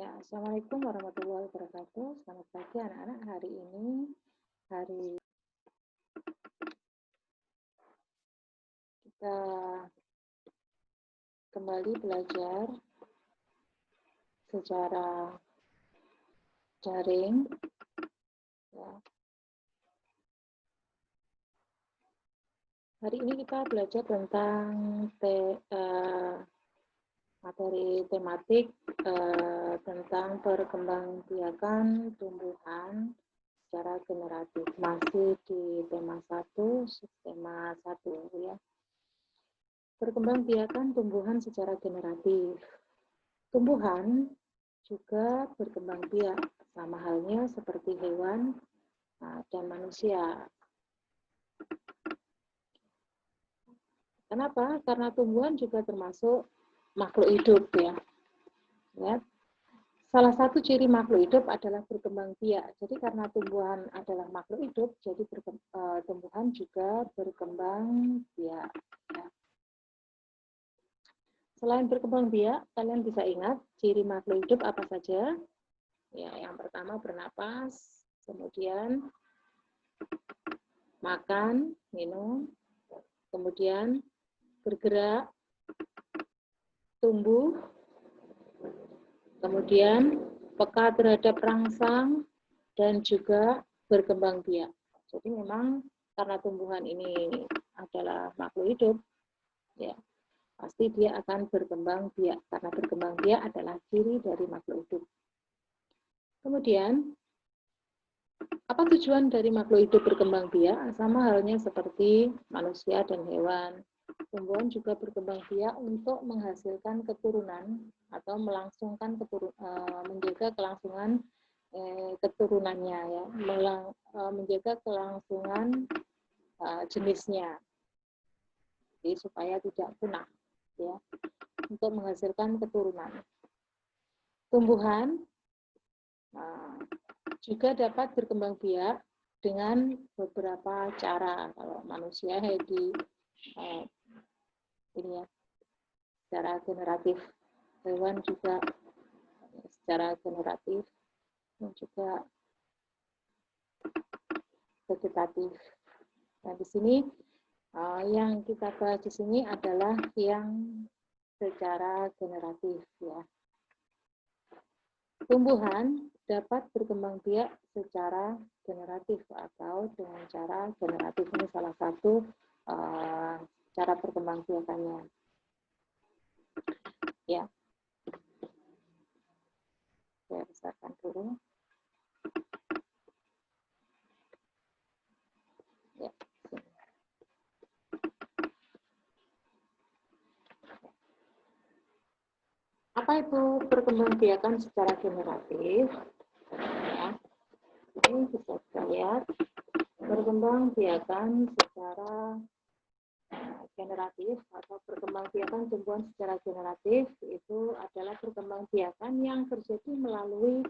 Ya, Assalamualaikum warahmatullahi wabarakatuh. Selamat pagi anak-anak. Hari ini kita kembali belajar secara daring. Ya. Hari ini kita belajar tentang materi tematik tentang perkembangbiakan tumbuhan secara generatif. Masih di tema 1, subtema 1 ya. Perkembangbiakan tumbuhan secara generatif. Tumbuhan juga berkembang biak, sama halnya seperti hewan dan manusia. Kenapa? Karena tumbuhan juga termasuk makhluk hidup ya. Salah satu ciri makhluk hidup adalah berkembang biak. Jadi karena tumbuhan adalah makhluk hidup, jadi tumbuhan juga berkembang biak. Ya. Selain berkembang biak, kalian bisa ingat ciri makhluk hidup apa saja? Ya, yang pertama bernapas, kemudian makan, minum, kemudian bergerak, tumbuh, kemudian peka terhadap rangsang, dan juga berkembang biak. Jadi memang karena tumbuhan ini adalah makhluk hidup, ya pasti dia akan berkembang biak, karena berkembang biak adalah ciri dari makhluk hidup. Kemudian, apa tujuan dari makhluk hidup berkembang biak? Sama halnya seperti manusia dan hewan. Tumbuhan juga berkembang biak untuk menghasilkan keturunan atau melangsungkan menjaga kelangsungan keturunannya, ya, menjaga kelangsungan jenisnya, jadi supaya tidak punah, ya, untuk menghasilkan keturunan. Tumbuhan juga dapat berkembang biak dengan beberapa cara. Kalau manusia ini ya, secara generatif, hewan juga secara generatif, dan juga vegetatif. Nah, di sini yang kita bahas di sini adalah yang secara generatif ya. Tumbuhan dapat berkembang biak secara generatif atau dengan cara generatif. Ini salah satu cara perkembangbiakannya. Ya. Saya besarkan dulu. Ya. Apa itu perkembangbiakan secara generatif? Ya. Ini bisa kita lihat perkembangbiakan secara generatif atau perkembangbiakan tumbuhan secara generatif itu adalah perkembangbiakan yang terjadi melalui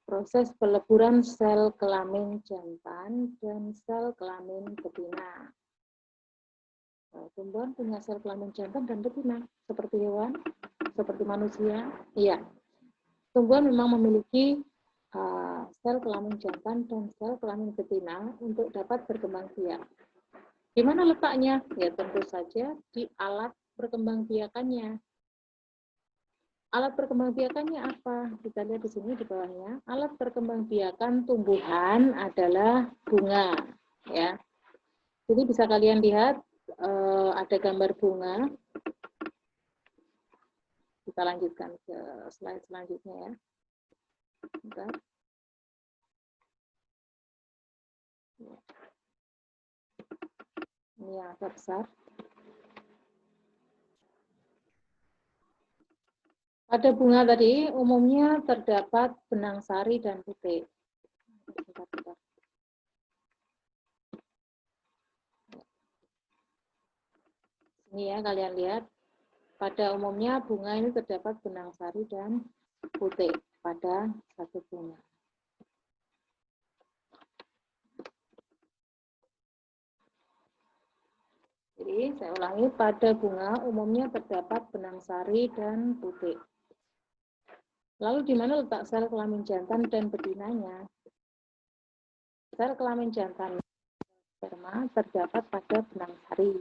proses peleburan sel kelamin jantan dan sel kelamin betina. Tumbuhan punya sel kelamin jantan dan betina seperti hewan, seperti manusia. Iya, tumbuhan memang memiliki sel kelamin jantan dan sel kelamin betina untuk dapat berkembang biak. Di mana letaknya? Ya tentu saja di alat perkembangbiakannya. Alat perkembangbiakannya apa? Kita lihat di sini di bawahnya. Alat perkembangbiakan tumbuhan adalah bunga, ya. Jadi bisa kalian lihat ada gambar bunga. Kita lanjutkan ke slide selanjutnya ya. Bentar. Ini yang agak besar. Pada bunga tadi umumnya terdapat benang sari dan putik. Bentar. Ini ya kalian lihat. Pada umumnya bunga ini terdapat benang sari dan putik pada satu bunga. Jadi saya ulangi, pada bunga umumnya terdapat benang sari dan putik. Lalu di mana letak sel kelamin jantan dan betinanya? Sel kelamin jantan sperma terdapat pada benang sari.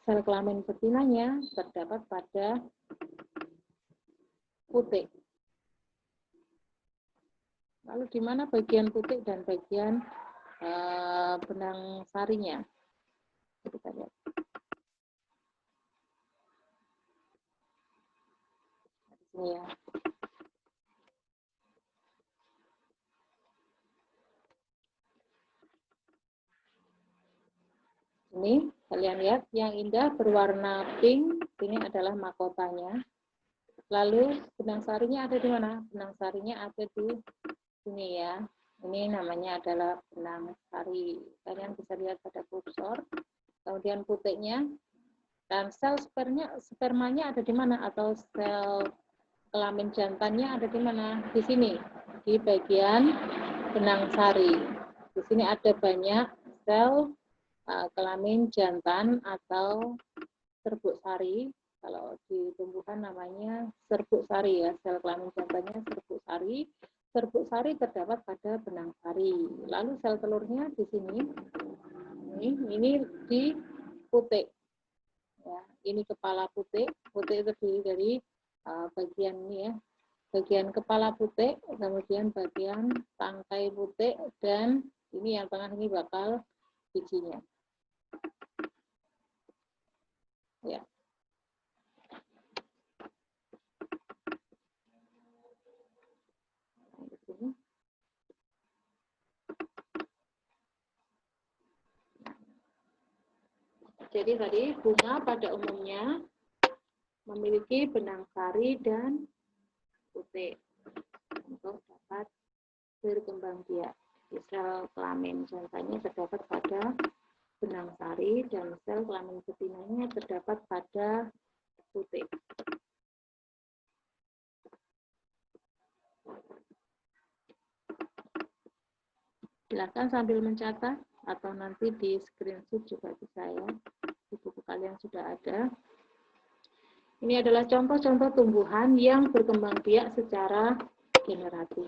Sel kelamin betinanya terdapat pada putik. Lalu di mana bagian putik dan bagian benang sarinya? Kita lihat. Di sini ya. Ini kalian lihat yang indah berwarna pink, ini adalah mahkotanya. Lalu benang sarinya ada di mana? Benang sarinya ada di sini ya. Ini namanya adalah benang sari. Kalian bisa lihat pada kursor. Kemudian putiknya dan sel spermanya ada di mana? Atau sel kelamin jantannya ada di mana? Di sini, di bagian benang sari. Di sini ada banyak sel kelamin jantan atau serbuk sari. Kalau di tumbuhan namanya serbuk sari ya, sel kelamin jantannya serbuk sari. Serbuk sari terdapat pada benang sari. Lalu sel telurnya di sini. Ini di putik. Ya, ini kepala putik. Putik terdiri dari bagian ini ya, bagian kepala putik, kemudian bagian tangkai putik, dan ini yang tengah ini bakal bijinya. Ya. Jadi tadi bunga pada umumnya memiliki benang sari dan putik untuk dapat berkembang biak. Sel kelamin jantannya terdapat pada benang sari dan sel kelamin betinanya terdapat pada putik. Silakan sambil mencatat atau nanti di screenshot juga bisa ya. Di buku kalian sudah ada. Ini adalah contoh-contoh tumbuhan yang berkembang biak secara generatif.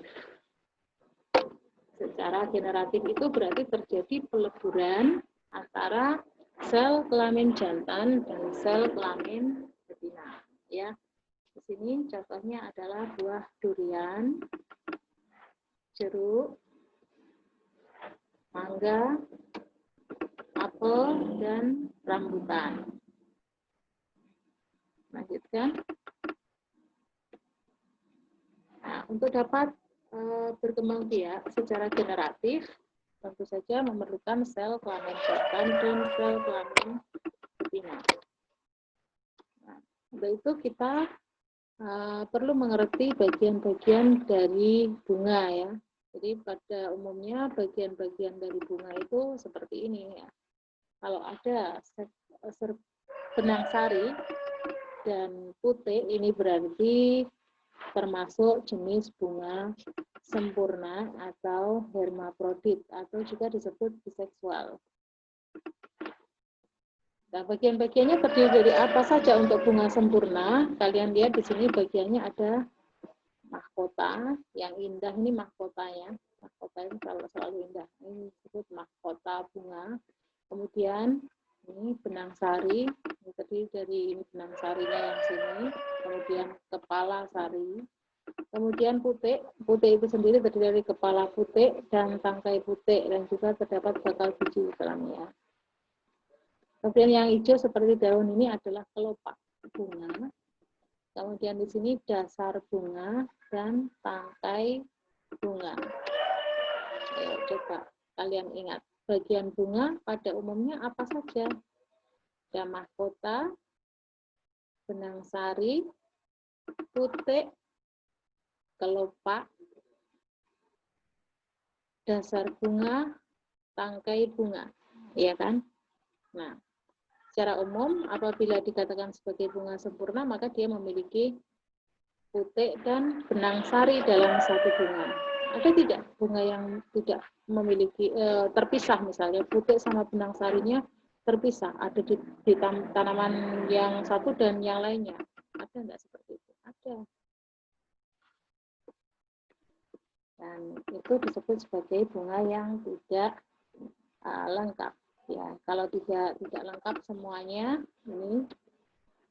Secara generatif itu berarti terjadi peleburan antara sel kelamin jantan dan sel kelamin betina. Ya, di sini contohnya adalah buah durian, jeruk, mangga, apel, dan rambutan. Lanjutkan. Nah, untuk dapat berkembang biak secara generatif, tentu saja memerlukan sel kelamin jantan dan sel kelamin betina. Nah, untuk itu kita perlu mengerti bagian-bagian dari bunga ya. Jadi pada umumnya bagian-bagian dari bunga itu seperti ini ya. Kalau ada benang sari dan putik, ini berarti termasuk jenis bunga sempurna atau hermafrodit atau juga disebut biseksual. Nah, bagian-bagiannya terdiri dari apa saja untuk bunga sempurna? Kalian lihat di sini bagiannya ada mahkota yang indah, ini mahkotanya. Mahkota ini selalu indah. Ini disebut mahkota bunga. Kemudian ini benang sari, ini terdiri dari ini benang sarinya yang sini. Kemudian kepala sari. Kemudian putik, putik itu sendiri terdiri dari kepala putik dan tangkai putik dan juga terdapat bakal biji di dalamnya. Kemudian yang hijau seperti daun ini adalah kelopak bunga. Kemudian di sini dasar bunga dan tangkai bunga. Ayo coba kalian ingat, bagian bunga pada umumnya apa saja? Ada mahkota, benang sari, putik, kelopak, dasar bunga, tangkai bunga, ya kan? Nah, secara umum apabila dikatakan sebagai bunga sempurna maka dia memiliki putik dan benang sari dalam satu bunga. Ada tidak bunga yang tidak memiliki terpisah, misalnya putik sama benang sarinya terpisah, ada di tanaman yang satu dan yang lainnya? Ada enggak seperti itu? Ada. Dan itu disebut sebagai bunga yang tidak lengkap. Ya, kalau tidak lengkap semuanya, ini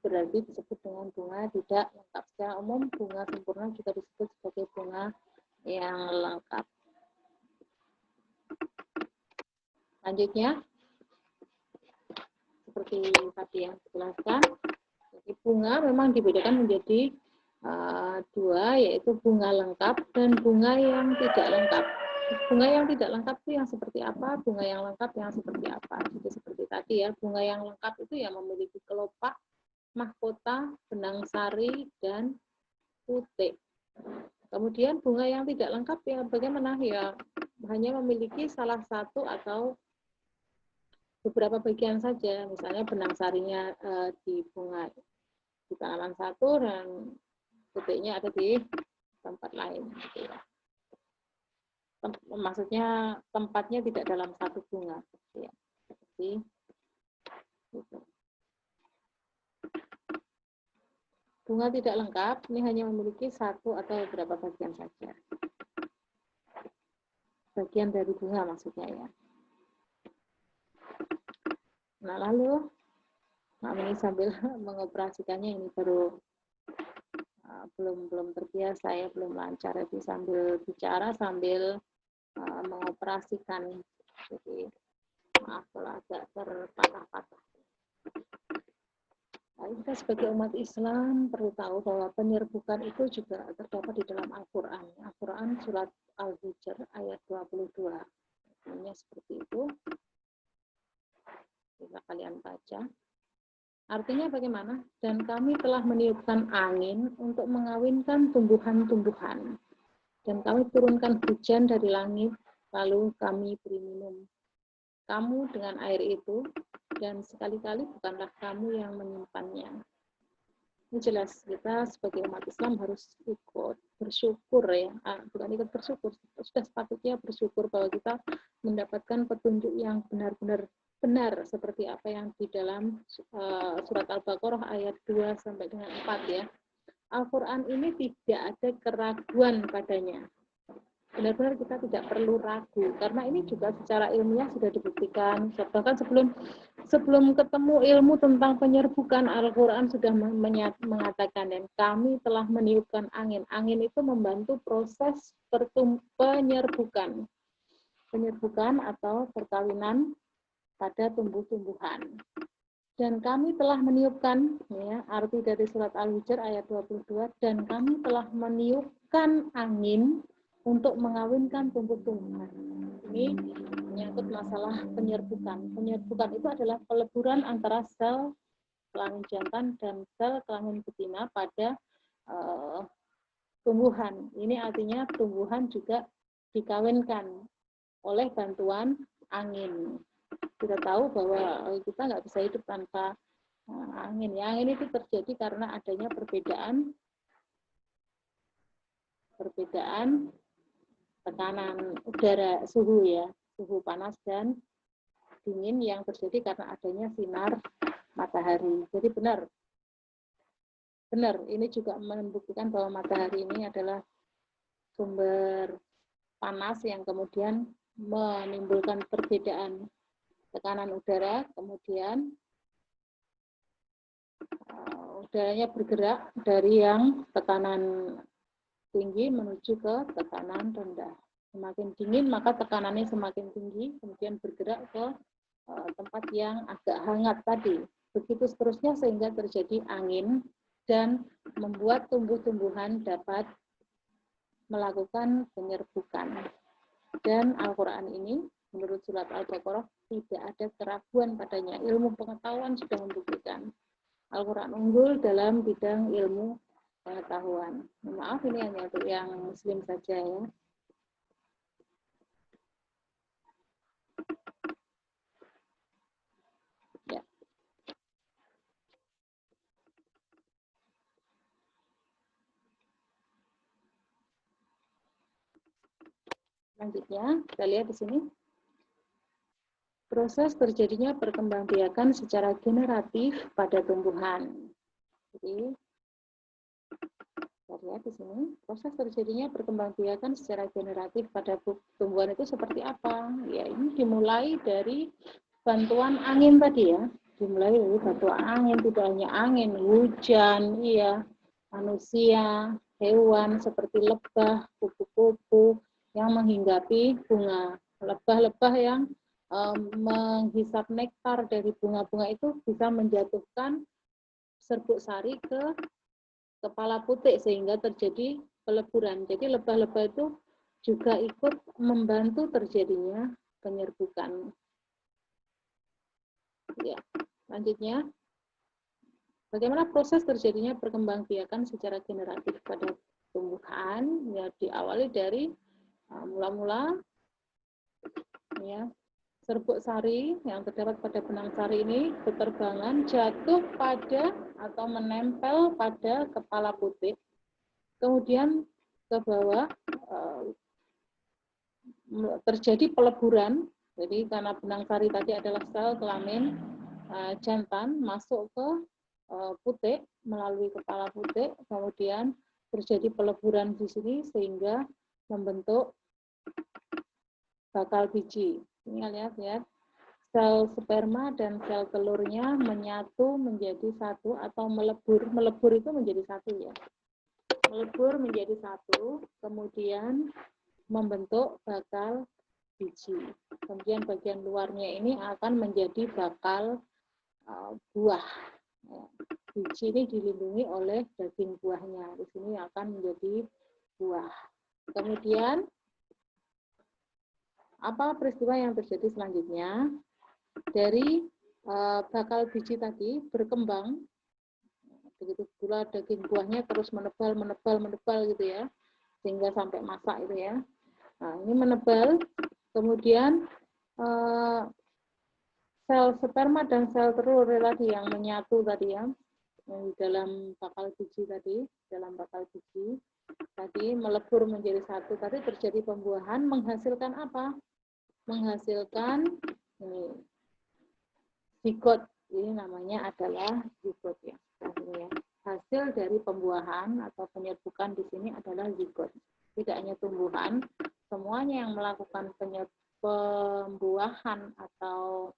berarti disebut dengan bunga tidak lengkap. Secara umum bunga sempurna juga disebut sebagai bunga yang lengkap. Selanjutnya, seperti tadi yang dijelaskan, jadi bunga memang dibedakan menjadi dua, yaitu bunga lengkap dan bunga yang tidak lengkap. Bunga yang tidak lengkap itu yang seperti apa? Bunga yang lengkap yang seperti apa? Jadi seperti tadi ya, bunga yang lengkap itu yang memiliki kelopak, mahkota, benang sari, dan putik. Kemudian bunga yang tidak lengkap ya bagaimana? Ya hanya memiliki salah satu atau beberapa bagian saja, misalnya benang sarinya di bunga di tanaman satu dan putiknya ada di tempat lain. Gitu ya. Maksudnya tempatnya tidak dalam satu bunga. Ya. Seperti itu. Bunga tidak lengkap, ini hanya memiliki satu atau beberapa bagian saja. Bagian dari bunga maksudnya ya. Nah lalu, ini sambil mengoperasikannya ini baru belum terbiasa ya, belum lancar. Jadi sambil bicara sambil mengoperasikan. Jadi maaf kalau agak terpatah-patah. Nah, kita sebagai umat Islam perlu tahu bahwa penyerbukan itu juga terdapat di dalam Al-Quran. Al-Quran surat Al-Hijr ayat 22. Artinya seperti itu. Bisa kalian baca. Artinya bagaimana? Dan kami telah meniupkan angin untuk mengawinkan tumbuhan-tumbuhan. Dan kami turunkan hujan dari langit, lalu kami beri minum kamu dengan air itu, dan sekali-kali bukanlah kamu yang menyimpannya. Ini jelas kita sebagai umat Islam harus ikut bersyukur ya, bukan ikut bersyukur, sudah sepatutnya bersyukur bahwa kita mendapatkan petunjuk yang benar-benar benar seperti apa yang di dalam surat Al-Baqarah ayat 2 sampai dengan 4 ya. Al-Quran ini tidak ada keraguan padanya. Benar-benar kita tidak perlu ragu karena ini juga secara ilmiah sudah dibuktikan. Bahkan sebelum ketemu ilmu tentang penyerbukan, Al-Quran sudah mengatakan dan kami telah meniupkan angin. Angin itu membantu proses penyerbukan atau perkawinan pada tumbuh-tumbuhan. Dan kami telah meniupkan, ya, arti dari surat Al-Hijr ayat 22, dan kami telah meniupkan angin untuk mengawinkan tumbuh-tumbuhan. Ini menyangkut masalah penyerbukan. Penyerbukan itu adalah peleburan antara sel kelamin jantan dan sel kelamin betina pada tumbuhan. Ini artinya tumbuhan juga dikawinkan oleh bantuan angin. Kita tahu bahwa kita nggak bisa hidup tanpa angin. Ya, angin itu terjadi karena adanya perbedaan tekanan udara, suhu ya, suhu panas dan dingin yang terjadi karena adanya sinar matahari. Jadi benar, ini juga membuktikan bahwa matahari ini adalah sumber panas yang kemudian menimbulkan perbedaan tekanan udara, kemudian udaranya bergerak dari yang tekanan tinggi menuju ke tekanan rendah. Semakin dingin maka tekanannya semakin tinggi, kemudian bergerak ke tempat yang agak hangat tadi. Begitu seterusnya sehingga terjadi angin dan membuat tumbuh-tumbuhan dapat melakukan penyerbukan. Dan Al-Quran ini menurut surat Al-Baqarah tidak ada keraguan padanya. Ilmu pengetahuan sudah membuktikan. Al-Quran unggul dalam bidang ilmu pengetahuan. Maaf ini hanya untuk yang muslim saja ya. Ya. Selanjutnya kita lihat di sini. Proses terjadinya perkembangbiakan secara generatif pada tumbuhan. Jadi dari lihat di sini, proses terjadinya perkembangbiakan secara generatif pada tumbuhan itu seperti apa? Ya, ini dimulai dari bantuan angin tadi ya. Dimulai dari bantuan angin, tidak hanya angin, hujan, iya, manusia, hewan seperti lebah, kupu-kupu yang menghinggapi bunga. Lebah-lebah yang menghisap nektar dari bunga-bunga itu bisa menjatuhkan serbuk sari ke kepala putik sehingga terjadi peleburan. Jadi lebah-lebah itu juga ikut membantu terjadinya penyerbukan. Ya, selanjutnya, bagaimana proses terjadinya perkembangbiakan secara generatif pada tumbuhan? Ya, diawali dari mula-mula ya, serbuk sari yang terdapat pada benang sari ini berterbangan jatuh pada atau menempel pada kepala putik, kemudian ke bawah terjadi peleburan. Jadi karena benang sari tadi adalah sel kelamin jantan masuk ke putik melalui kepala putik, kemudian terjadi peleburan di sini sehingga membentuk bakal biji. Ini lihat, sel sperma dan sel telurnya menyatu menjadi satu atau melebur. Melebur itu menjadi satu ya. Melebur menjadi satu, kemudian membentuk bakal biji. Kemudian bagian luarnya ini akan menjadi bakal buah. Biji ini dilindungi oleh daging buahnya. Di sini akan menjadi buah. Kemudian apa peristiwa yang terjadi selanjutnya? Dari bakal biji tadi berkembang, begitu pula daging buahnya terus menebal gitu ya, sehingga sampai masak itu ya. Nah, ini menebal, kemudian sel sperma dan sel telur tadi yang menyatu tadi ya, di dalam bakal biji tadi, melebur menjadi satu, tadi terjadi pembuahan, menghasilkan apa? Menghasilkan ini zigot. Ini namanya adalah zigot ya. Hasil dari pembuahan atau penyerbukan di sini adalah zigot. Tidak hanya tumbuhan, semuanya yang melakukan pembuahan atau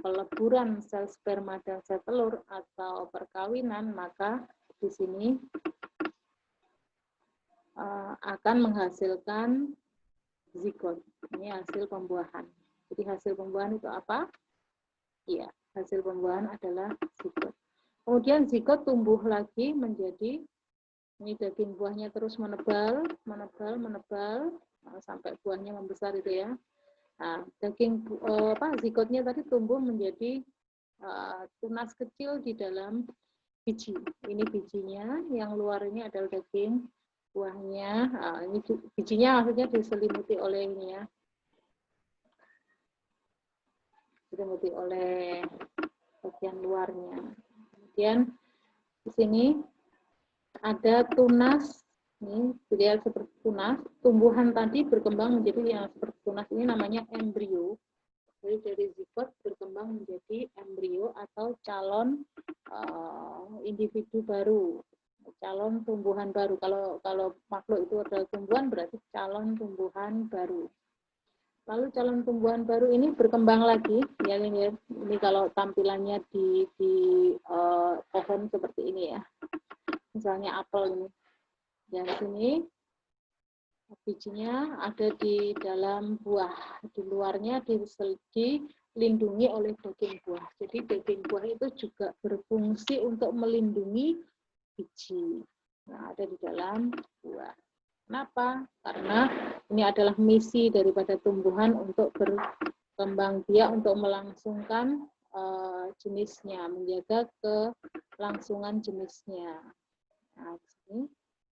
peleburan sel sperma dan sel telur atau perkawinan, maka di sini akan menghasilkan zigot. Ini hasil pembuahan. Jadi hasil pembuahan itu apa? Iya, hasil pembuahan adalah zigot. Kemudian zigot tumbuh lagi menjadi, ini daging buahnya terus menebal sampai buahnya membesar itu ya. Nah, zigotnya tadi tumbuh menjadi tunas kecil di dalam biji. Ini bijinya, yang luar ini adalah daging buahnya. Ini bijinya maksudnya diselimuti oleh ini ya, diselimuti oleh bagian luarnya. Kemudian di sini ada tunas, ini dilihat seperti tunas. Tumbuhan tadi berkembang menjadi yang seperti tunas, ini namanya embrio. Jadi dari zigot berkembang menjadi embrio atau calon individu baru, calon tumbuhan baru. Kalau makhluk itu adalah tumbuhan, berarti calon tumbuhan baru. Lalu calon tumbuhan baru ini berkembang lagi, ya ini kalau tampilannya di pohon seperti ini ya. Misalnya apel ini. Yang sini bijinya ada di dalam buah, di luarnya dilindungi oleh daging buah. Jadi daging buah itu juga berfungsi untuk melindungi biji. Nah, ada di dalam buah. Kenapa? Karena ini adalah misi daripada tumbuhan untuk berkembang biak, untuk melangsungkan jenisnya, menjaga kelangsungan jenisnya. Nah, sini.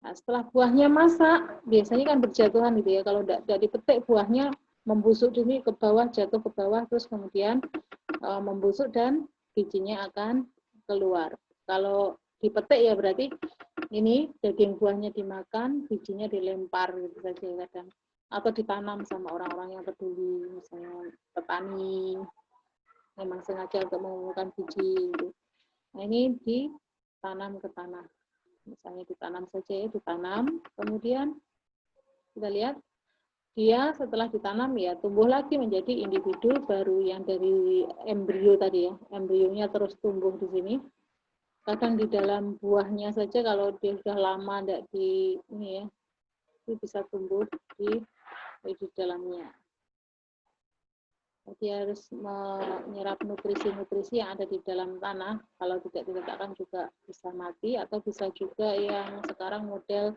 Nah, setelah buahnya masak, biasanya kan berjatuhan gitu ya. Kalau tidak dipetik, buahnya membusuk dulu ke bawah, jatuh ke bawah, terus kemudian membusuk dan bijinya akan keluar. Kalau dipetik ya berarti ini daging buahnya dimakan, bijinya dilempar gitu saja kadang. Atau ditanam sama orang-orang yang peduli, misalnya petani, memang sengaja untuk mengumpulkan biji. Gitu. Nah, ini ditanam ke tanah. Misalnya ditanam saja ya, ditanam, kemudian kita lihat dia setelah ditanam ya tumbuh lagi menjadi individu baru yang dari embrio tadi ya, embrionya terus tumbuh di sini. Kadang di dalam buahnya saja kalau dia sudah lama tidak di ini ya, itu bisa tumbuh di dalamnya. Dia harus menyerap nutrisi-nutrisi yang ada di dalam tanah. Kalau tidak diletakkan juga bisa mati, atau bisa juga yang sekarang model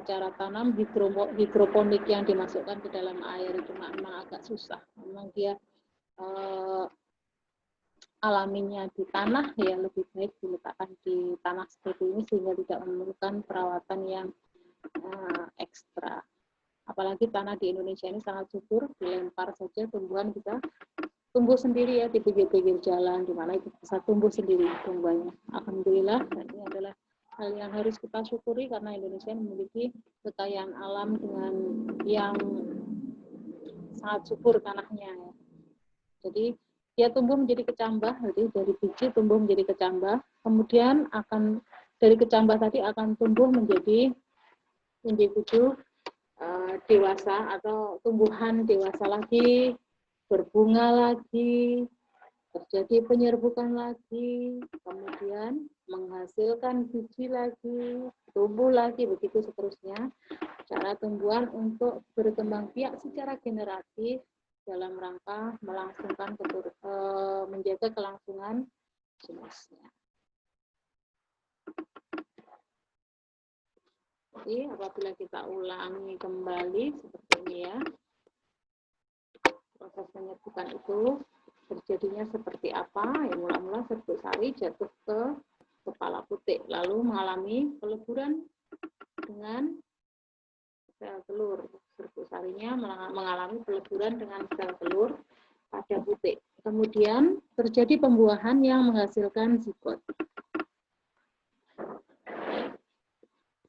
cara tanam hidroponik yang dimasukkan ke dalam air. Cuma memang agak susah. Memang dia alaminya di tanah, ya lebih baik diletakkan di tanah seperti ini sehingga tidak memerlukan perawatan yang ekstra. Apalagi tanah di Indonesia ini sangat subur, dilempar saja tumbuhan bisa tumbuh sendiri ya di pinggir-pinggir jalan, di mana itu bisa tumbuh sendiri tumbuhannya. Alhamdulillah, ini adalah hal yang harus kita syukuri karena Indonesia memiliki kekayaan alam dengan yang sangat subur tanahnya. Ya. Jadi dia tumbuh menjadi kecambah, jadi dari biji tumbuh menjadi kecambah, kemudian akan dari kecambah tadi akan tumbuh menjadi individu dewasa atau tumbuhan dewasa lagi, berbunga lagi, terjadi penyerbukan lagi, kemudian menghasilkan biji lagi, tumbuh lagi, begitu seterusnya. Cara tumbuhan untuk berkembang biak secara generatif dalam rangka melangsungkan menjaga kelangsungan jenisnya. Jadi apabila kita ulangi kembali seperti ini ya, proses penyerbukan itu terjadinya seperti apa? Ya, mula-mula serbuk sari jatuh ke kepala putik, lalu mengalami peleburan dengan sel telur. Serbuk sarinya mengalami peleburan dengan sel telur pada putik. Kemudian terjadi pembuahan yang menghasilkan zigot.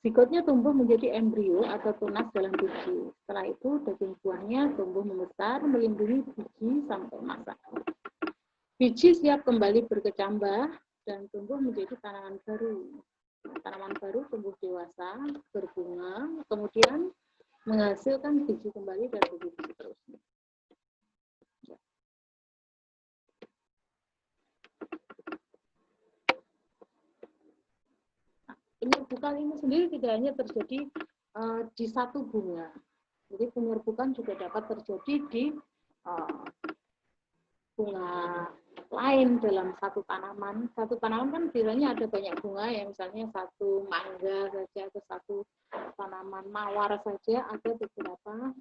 Zigotnya tumbuh menjadi embrio atau tunas dalam biji. Setelah itu daging buahnya tumbuh membesar melindungi biji sampai masak. Biji siap kembali berkecambah dan tumbuh menjadi tanaman baru. Tanaman baru tumbuh dewasa, berbunga, kemudian menghasilkan biji kembali dan begitu seterusnya. Penyerbukan ini sendiri tidak hanya terjadi di satu bunga. Jadi penyerbukan juga dapat terjadi di bunga lain dalam satu tanaman. Satu tanaman kan biasanya ada banyak bunga ya, misalnya satu mangga saja atau satu tanaman mawar saja, ada beberapa,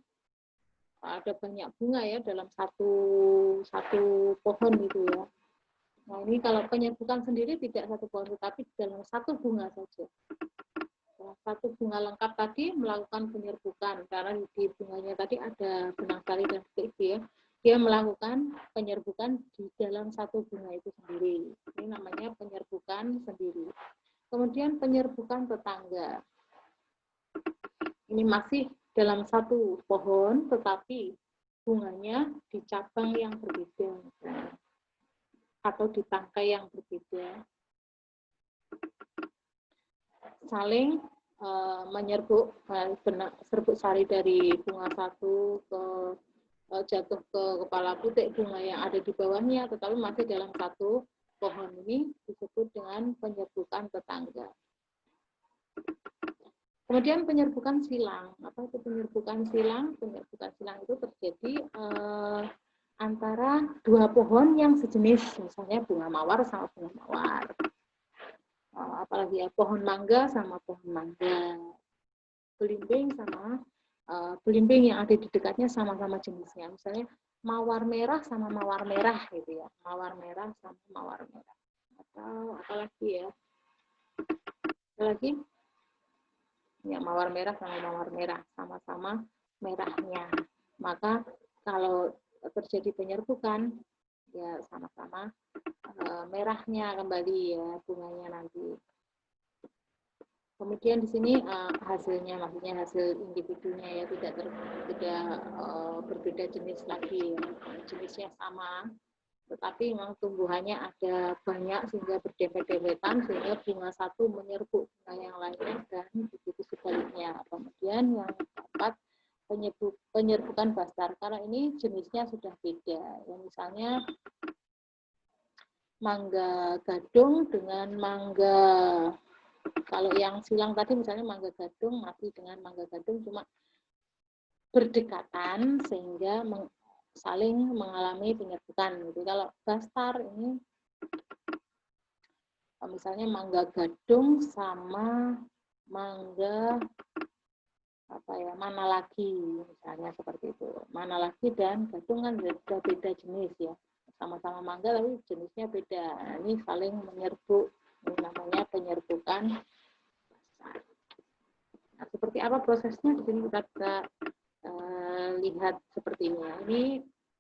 ada banyak bunga ya dalam satu pohon itu ya. Nah ini kalau penyerbukan sendiri tidak satu pohon, tetapi dalam satu bunga saja. Satu bunga lengkap tadi melakukan penyerbukan, karena di bunganya tadi ada benang sari dan seperti ya. Dia melakukan penyerbukan di dalam satu bunga itu sendiri. Ini namanya penyerbukan sendiri. Kemudian penyerbukan tetangga. Ini masih dalam satu pohon, tetapi bunganya di cabang yang berbeda atau di tangkai yang berbeda. Saling menyerbuk serbuk sari dari bunga satu ke jatuh ke kepala putik bunga yang ada di bawahnya, tetapi masih dalam satu pohon. Ini disebut dengan penyerbukan tetangga. Kemudian penyerbukan silang. Apa itu penyerbukan silang? Penyerbukan silang itu terjadi antara dua pohon yang sejenis, misalnya bunga mawar sama bunga mawar. Apalagi ya, pohon mangga sama pohon mangga. Belimbing sama belimbing yang ada di dekatnya sama-sama jenisnya. Misalnya mawar merah sama mawar merah gitu ya. Mawar merah sama mawar merah. Atau apalagi ya? Apalagi? Ya, mawar merah sama mawar merah sama-sama merahnya. Maka kalau terjadi penyerbukan ya sama-sama merahnya kembali ya bunganya nanti. Kemudian di sini hasilnya, maksudnya hasil individunya ya tidak berbeda jenis lagi, ya. Jenisnya sama, tetapi memang tumbuhannya ada banyak sehingga berdempet-dempetan sehingga bunga satu menyerbuk bunga yang lainnya dan begitu sebaliknya. Kemudian yang keempat penyerbukan bastar, karena ini jenisnya sudah beda. Ya, misalnya mangga gadung dengan mangga, kalau yang silang tadi misalnya mangga gadung mati dengan mangga gadung cuma berdekatan sehingga saling mengalami penyerbukan gitu. Kalau bastar ini misalnya mangga gadung sama mangga mana lagi misalnya seperti itu. Mana lagi dan gadung kan beda jenis ya. Sama-sama mangga tapi jenisnya beda. Nah, ini saling menyerbuk. Ini namanya penyerbukan bastar. Nah, seperti apa prosesnya? Di sini kita bisa lihat seperti ini. Ini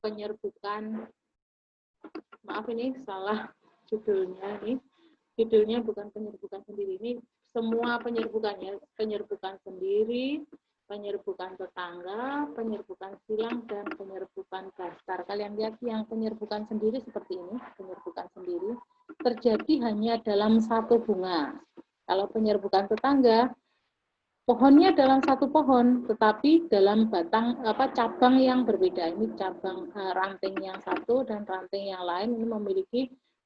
penyerbukan, maaf ini salah judulnya nih. Judulnya bukan penyerbukan sendiri, ini semua penyerbukannya, penyerbukan sendiri, penyerbukan tetangga, penyerbukan silang, dan penyerbukan bastar. Kalian lihat yang penyerbukan sendiri seperti ini, penyerbukan sendiri terjadi hanya dalam satu bunga. Kalau penyerbukan tetangga, pohonnya dalam satu pohon, tetapi dalam cabang yang berbeda. Ini cabang ranting yang satu dan ranting yang lain ini memiliki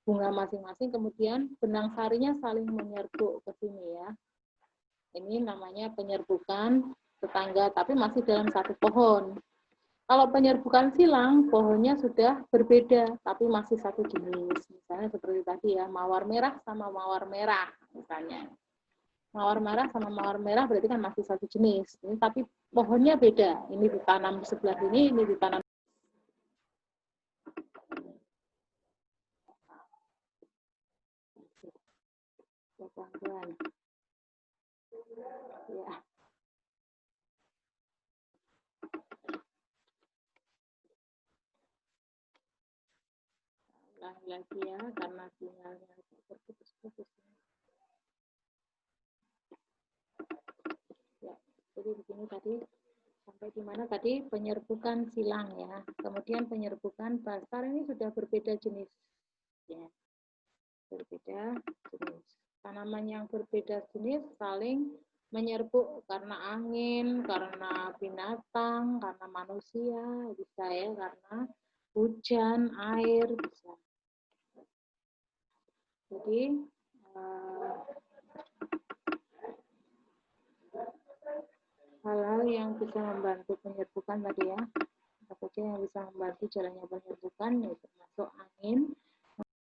bunga masing-masing, kemudian benang sarinya saling menyerbuk ke sini ya. Ini namanya penyerbukan tetangga, tapi masih dalam satu pohon. Kalau penyerbukan silang, pohonnya sudah berbeda, tapi masih satu jenis. Misalnya seperti tadi ya, mawar merah sama mawar merah misalnya. Mawar merah sama mawar merah berarti kan masih satu jenis. Ini, tapi pohonnya beda. Ini ditanam di sebelah ini ditanam. Pelan-pelan. Ya. Lagi ya, karena sinyalnya terputus-putus. Ya, jadi begini tadi. Sampai di mana tadi penyerbukan silang ya. Kemudian penyerbukan bastar ini sudah berbeda jenis. Ya. Berbeda jenis. Tanaman yang berbeda jenis saling menyerbuk karena angin, karena binatang, karena manusia, bisa ya, karena hujan, air, bisa. Jadi hal-hal yang bisa membantu penyerbukan tadi ya, apa saja yang bisa membantu jalannya penyerbukan, yaitu termasuk angin,